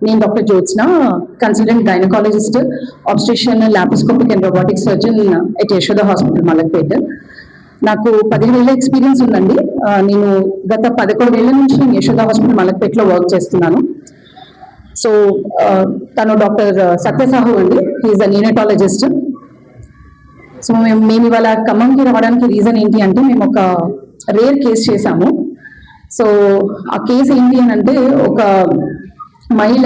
నేను doctor Jyotsna, consultant gynaecologist, obstetrician, laparoscopic and robotic surgeon at Yashoda hospital Malakpet. నాకు 15 ఏళ్ళ experience ఉందండి. నేను గత 11 ఏళ్ల నుంచి నేను యశోద హాస్పిటల్ మలక్పేట్లో వర్క్ చేస్తున్నాను. సో తను డాక్టర్ సత్యసాహు అండి, హీఈస్ అ న్యూనటాలజిస్ట్. సో మేము ఇవాళ ఖమ్మంకి రావడానికి రీజన్ ఏంటి అంటే, మేము ఒక రేర్ కేసు చేశాము. సో ఆ కేసు ఏంటి అని అంటే, ఒక మహిళ,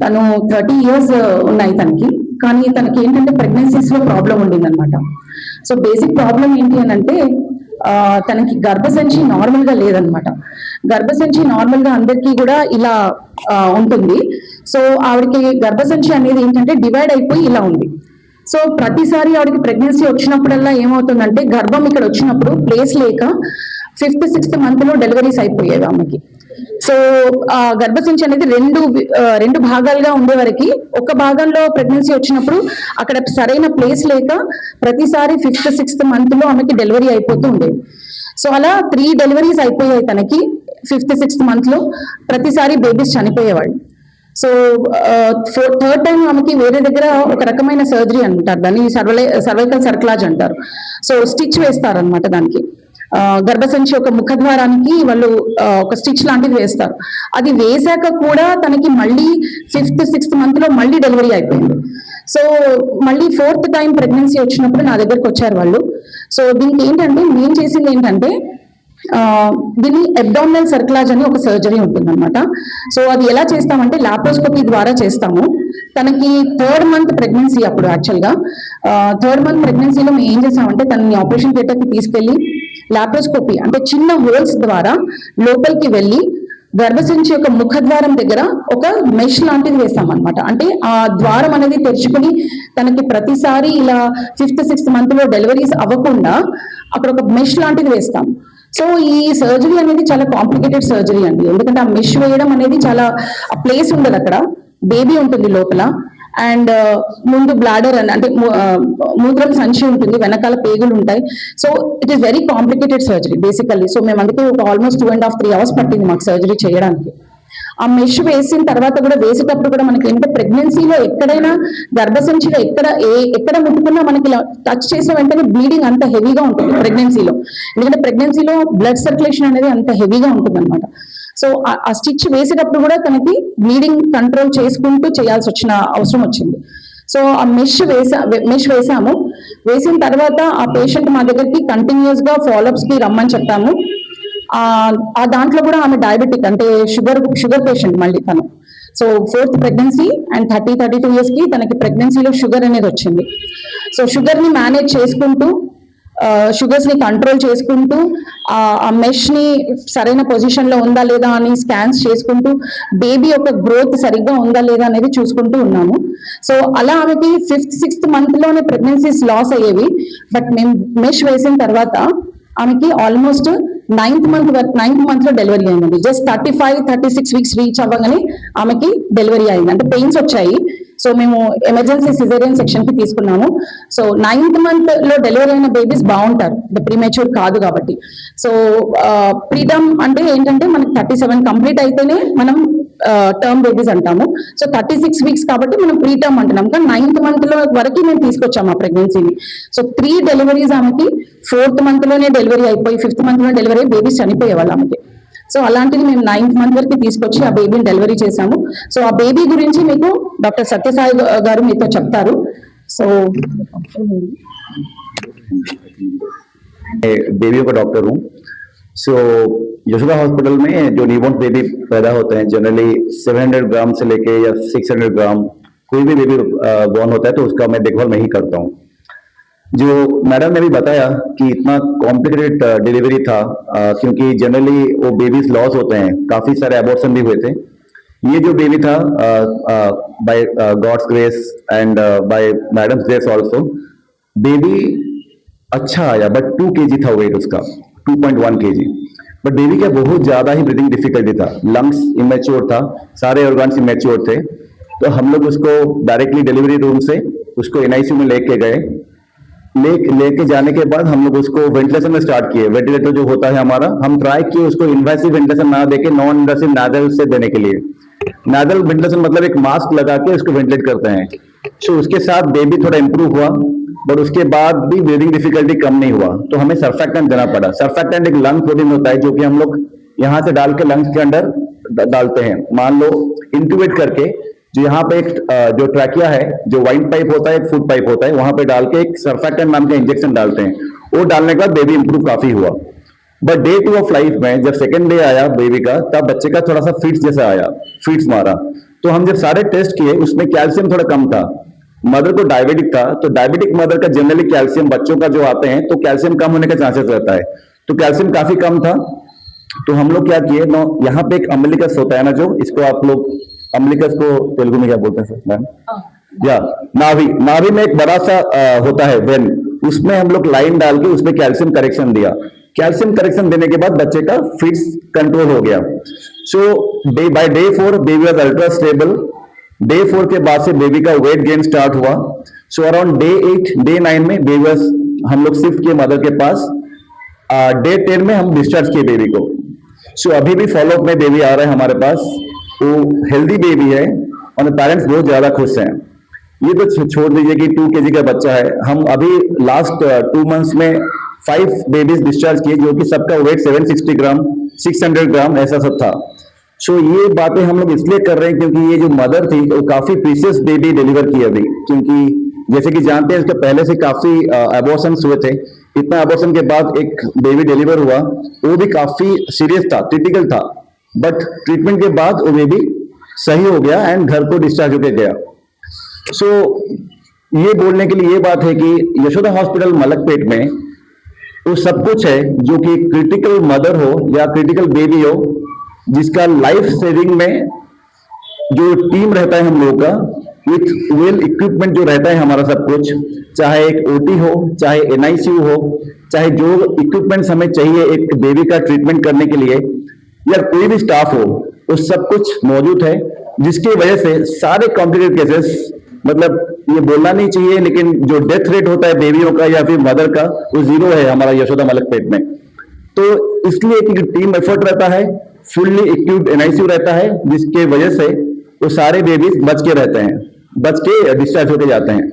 తను 30 years ఉన్నాయి తనకి, కానీ తనకి ఏంటంటే ప్రెగ్నెన్సీస్లో ప్రాబ్లం ఉండిందనమాట. సో బేసిక్ ప్రాబ్లం ఏంటి అని అంటే, తనకి గర్భసంచి నార్మల్గా లేదనమాట. గర్భసంచి నార్మల్గా అందరికీ కూడా ఇలా ఉంటుంది. సో ఆవిడకి గర్భసంచి అనేది ఏంటంటే డివైడ్ అయిపోయి ఇలా ఉంది. సో ప్రతిసారి ఆవిడకి ప్రెగ్నెన్సీ వచ్చినప్పుడల్లా ఏమవుతుందంటే, గర్భం ఇక్కడ వచ్చినప్పుడు ప్లేస్ లేక 5th, 6th monthలో డెలివరీస్ అయిపోయేవి ఆమెకి. సో ఆ గర్భసంచి అనేది రెండు భాగాలుగా ఉండే వరకు, ఒక భాగంలో ప్రెగ్నెన్సీ వచ్చినప్పుడు అక్కడ సరైన ప్లేస్ లేక ప్రతిసారి 5th, 6th monthలో ఆమెకి డెలివరీ అయిపోతూ ఉండేది. సో అలా 3 డెలివరీస్ అయిపోయాయి తనకి 5th, 6th monthలో. ప్రతిసారి బేబీస్ చనిపోయేవాళ్ళు. సో 3rd time ఆమెకి వేరే దగ్గర ఒక రకమైన సర్జరీ అంటారు, దాన్ని సర్వైకల్ సర్క్లాజ్ అంటారు. సో స్టిచ్ వేస్తారనమాట దానికి. గర్భసంచి ఒక ముఖద్వారానికి వాళ్ళు ఒక స్టిచ్ లాంటిది వేస్తారు. అది వేశాక కూడా తనకి మళ్ళీ 5th, 6th monthలో మళ్ళీ డెలివరీ అయిపోయింది. సో మళ్ళీ 4th time ప్రెగ్నెన్సీ వచ్చినప్పుడు నా దగ్గరకు వచ్చారు వాళ్ళు. సో దీనికి ఏంటంటే, మేము చేసింది ఏంటంటే, దీన్ని అబ్డామినల్ సర్క్లాజ్ అని ఒక సర్జరీ ఉంటుందన్నమాట. సో అది ఎలా చేస్తామంటే, లాప్రోస్కోపీ ద్వారా చేస్తాము. తనకి 3rd month ప్రెగ్నెన్సీ అప్పుడు. యాక్చువల్గా 3rd month ప్రెగ్నెన్సీలో మేము ఏం చేసామంటే, తనని ఆపరేషన్ థియేటర్కి తీసుకెళ్లి లాప్రోస్కోపీ అంటే చిన్న హోల్స్ ద్వారా లోపలికి వెళ్ళి గర్భసంచి యొక్క ముఖద్వారం దగ్గర ఒక మెష్ లాంటిది వేస్తామన్నమాట. అంటే ఆ ద్వారం అనేది తెరుచుకుని తనకి ప్రతిసారి ఇలా 5th, 6th monthలో డెలివరీస్ అవ్వకుండా అక్కడ ఒక మెష్ లాంటిది వేస్తాం. సో ఈ సర్జరీ అనేది చాలా కాంప్లికేటెడ్ సర్జరీ అండి, ఎందుకంటే ఆ మెష్ వేయడం అనేది చాలా, ఆ ప్లేస్ ఉండదు అక్కడ, బేబీ ఉంటుంది లోపల, అండ్ ముందు బ్లాడర్ అంటే మూత్రం సంచి ఉంటుంది, వెనకాల పేగులు ఉంటాయి. So it is very complicated surgery basically. So మేము అందుకే ఒక ఆల్మోస్ట్ 2.5, 3 hours పట్టింది మాకు సర్జరీ చేయడానికి. ఆ మెష్ వేసిన తర్వాత కూడా, వేసేటప్పుడు కూడా మనకి ఏంటంటే, ప్రెగ్నెన్సీలో ఎక్కడైనా గర్భసంచిలో ఎక్కడ ముట్టుకున్నా మనకి ఇలా టచ్ చేసిన వెంటనే బ్లీడింగ్ అంత హెవీగా ఉంటుంది ప్రెగ్నెన్సీలో. ఎందుకంటే ప్రెగ్నెన్సీలో బ్లడ్ సర్క్యులేషన్ అనేది అంత హెవీగా ఉంటుంది అనమాట. సో ఆ స్టిచ్ వేసేటప్పుడు కూడా తనకి బ్లీడింగ్ కంట్రోల్ చేసుకుంటూ చేయాల్సి వచ్చిన అవసరం వచ్చింది. సో ఆ మెష్ వేసాము. వేసిన తర్వాత ఆ పేషెంట్ మా దగ్గరికి కంటిన్యూస్ గా ఫాలోఅప్స్ కి రమ్మని చెప్పాము. ఆ దాంట్లో కూడా ఆమె డయాబెటిక్ అంటే షుగర్ పేషెంట్ మళ్ళీ తను. So 4th pregnancy and 32 years కి తనకి ప్రెగ్నెన్సీలో షుగర్ అనేది వచ్చింది. సో షుగర్ ని మేనేజ్ చేసుకుంటూ, షుగర్స్ ని కంట్రోల్ చేసుకుంటూ, ఆ మెష్ ని సరైన పొజిషన్ లో ఉందా లేదా అని స్కాన్స్ చేసుకుంటూ, బేబీ యొక్క గ్రోత్ సరిగ్గా ఉందా లేదా అనేది చూసుకుంటూ ఉన్నాము. సో అలా ఆమెకి 5th, 6th monthలోనే ప్రెగ్నెన్సీస్ లాస్ అయ్యేవి. బట్ మేము మెష్ వేసిన తర్వాత ఆమెకి ఆల్మోస్ట్ 9th month లో డెలివరీ అయిందండి. జస్ట్ 35, 36 weeks రీచ్ అవ్వగానే ఆమెకి డెలివరీ అయింది. అంటే పెయిన్స్ వచ్చాయి. సో మేము ఎమర్జెన్సీ సిజేరియన్ సెక్షన్ కి తీసుకున్నాము. సో 9th month లో డెలివరీ అయిన బేబీస్ బాగుంటారు, అంటే ప్రీమెచ్యూర్ కాదు కాబట్టి. సో ప్రీటర్మ్ అంటే ఏంటంటే, మనకి 37 కంప్లీట్ అయితేనే మనం టర్మ్ బేబీస్ అంటాము. సో 36 weeks కాబట్టి మనం ప్రీటర్మ్ అంటున్నాం. కానీ 9th month లో వరకు మేము తీసుకొచ్చాము ఆ ప్రెగ్నెన్సీని. సో 3 డెలివరీస్ ఆమెకి 4th month లోనే డెలివరీ అయిపోయి 5th month లో డెలివరీ అయ్యి బేబీస్ చనిపోయేవాళ్ళు ఆమెకి. సో అలాంటిది మేము 9th month వరకు తీసుకొచ్చి ఆ బేబీని డెలివరీ చేశాము. సో ఆ బేబీ గురించి మీకు డాక్టర్ సత్యసాయి గారు మీతో చెప్తారు. సో बेबियों का डॉक्टर हूँ. सो यशोदा हॉस्पिटल में जो न्यूबॉर्न बेबी पैदा होते हैं, जनरली 700 ग्राम से लेके या 600 ग्राम कोई भी बेबी बॉर्न होता है, तो उसका मैं देखभाल मैं ही करता हूँ. जो मैडम ने भी बताया कि इतना कॉम्प्लिकेटेड डिलीवरी था, क्योंकि जनरली वो बेबीज लॉस होते हैं, काफी सारे अबॉर्शन भी हुए थे. ये जो बेबी था, by God's grace and by madam's grace also, baby अच्छा आया. बट 2 kg था वेट उसका, 2.1 kg. बट बेबी का बहुत ज्यादा ही ब्रीदिंग डिफिकल्टी था, लंग्स इमेच्योर था, सारे ऑर्गन्स इमेच्योर थे. तो हम लोग उसको डायरेक्टली डिलीवरी रूम से उसको NICU में लेके गए. लेके जाने के बाद हम लोग उसको वेंटिलेशन में स्टार्ट किए. वेंटिलेटर जो होता है हमारा, हम ट्राई किए उसको इन्वेसिव वेंटिलेशन ना देके नॉन इन्वेसिव नाजल से देने के लिए. नाजल वेंटिलेशन मतलब एक मास्क लगा के उसको वेंटिलेट करते हैं। सो उसके साथ बेबी थोड़ा इंप्रूव हुआ, बट उसके बाद भी ब्रीदिंग डिफिकल्टी कम नहीं हुआ, तो हमें सर्फेक्टेंट देना पड़ा। सर्फेक्टेंट एक लंग प्रोटीन होता है जो कि हम लोग यहाँ से डाल के लंग्स के अंदर डालते हैं। मान लो इंट्यूबेट करके जो यहाँ पे एक जो ट्रैकिया है, जो वाइन पाइप होता है, एक फूड पाइप होता है, वहां पे डाल के एक सर्फेक्टेंट नाम का इंजेक्शन डालते हैं। वो डालने के बाद बेबी इंप्रूव काफी हुआ। बट डे 2 ऑफ लाइफ में जब सेकंड डे आया बेबी का, तब बच्चे का थोड़ा सा फिट्स जैसा आया, फिट्स मारा। तो हम जब सारे टेस्ट किए उसमें कैल्शियम थोड़ा कम था। मदर को डायबिटिक था, तो डायबिटिक मदर का जनरली कैल्शियम बच्चों का जो आते हैं तो कैल्शियम कम होने का चांसेस रहता है, तो कैल्शियम काफी कम था। तो हम लोग क्या किए ना, यहाँ पे एक अम्बिलिकस होता है ना, जो इसको आप लोग अम्बिलिकस को तेलुगु में क्या बोलते हैं सर मैम? या नाभि, नाभि में एक बड़ा सा होता है वेन, उसमें हम लोग लाइन डाल के उसमें कैल्शियम करेक्शन दिया। कैल्शियम करेक्शन देने के बाद बच्चे का फिट्स कंट्रोल हो गया। So by day 4 baby was ultra stable. Day 4 के बाद से बेबी का वेट गेन स्टार्ट हुआ। सो अराउंड डे 8 डे 9 में बेबी वाज हम लोग शिफ्ट किए मदर के पास। डे 10 में हम डिस्चार्ज किए बेबी को। सो अभी भी फॉलोअप में बेबी आ रहा है हमारे पास, तो हेल्दी बेबी है और पेरेंट्स बहुत ज्यादा खुश हैं। ये तो छोड़ दीजिए कि 2 kg का बच्चा है, हम अभी लास्ट 2 मंथ्स में 5 बेबीज डिस्चार्ज किए, जो कि सबका वेट 760 ग्राम 600 ग्राम ऐसा सब था। सो ये बातें हम लोग इसलिए कर रहे हैं क्योंकि ये जो मदर थी वो काफी प्रीशियस बेबी डिलीवर की अभी, क्योंकि जैसे कि जानते हैं इसके पहले से काफी अबॉर्शंस हुए थे। इतना अबॉर्शन के बाद एक बेबी डिलीवर हुआ, वो भी काफी सीरियस था, क्रिटिकल था, बट ट्रीटमेंट के बाद वो बेबी सही हो गया एंड घर को डिस्चार्ज होकर गया। सो ये बोलने के लिए ये बात है कि यशोदा हॉस्पिटल मलकपेट में वो सब कुछ है जो कि क्रिटिकल मदर हो या क्रिटिकल बेबी हो, जिसका लाइफ सेविंग में जो टीम रहता है हम लोगों का, विथ वेल इक्विपमेंट जो रहता है हमारा सब कुछ, चाहे एक ओटी हो, चाहे एनआईसीयू हो, चाहे जो इक्विपमेंट्स हमें चाहिए एक बेबी का ट्रीटमेंट करने के लिए, या कोई भी स्टाफ हो, वो सब कुछ मौजूद है, जिसकी वजह से सारे कॉम्प्लिकेटेड केसेस, मतलब ये बोलना नहीं चाहिए लेकिन जो डेथ रेट होता है बेबियों का या फिर मदर का, वो 0 है हमारा यशोदा मलकपेट में। तो इसलिए एक टीम एफर्ट रहता है, फुल्ली इक्विप्ड एनआईसीयू रहता है, जिसके वजह से वो सारे बेबीज बच के रहते हैं, बच के डिस्चार्ज होके जाते हैं।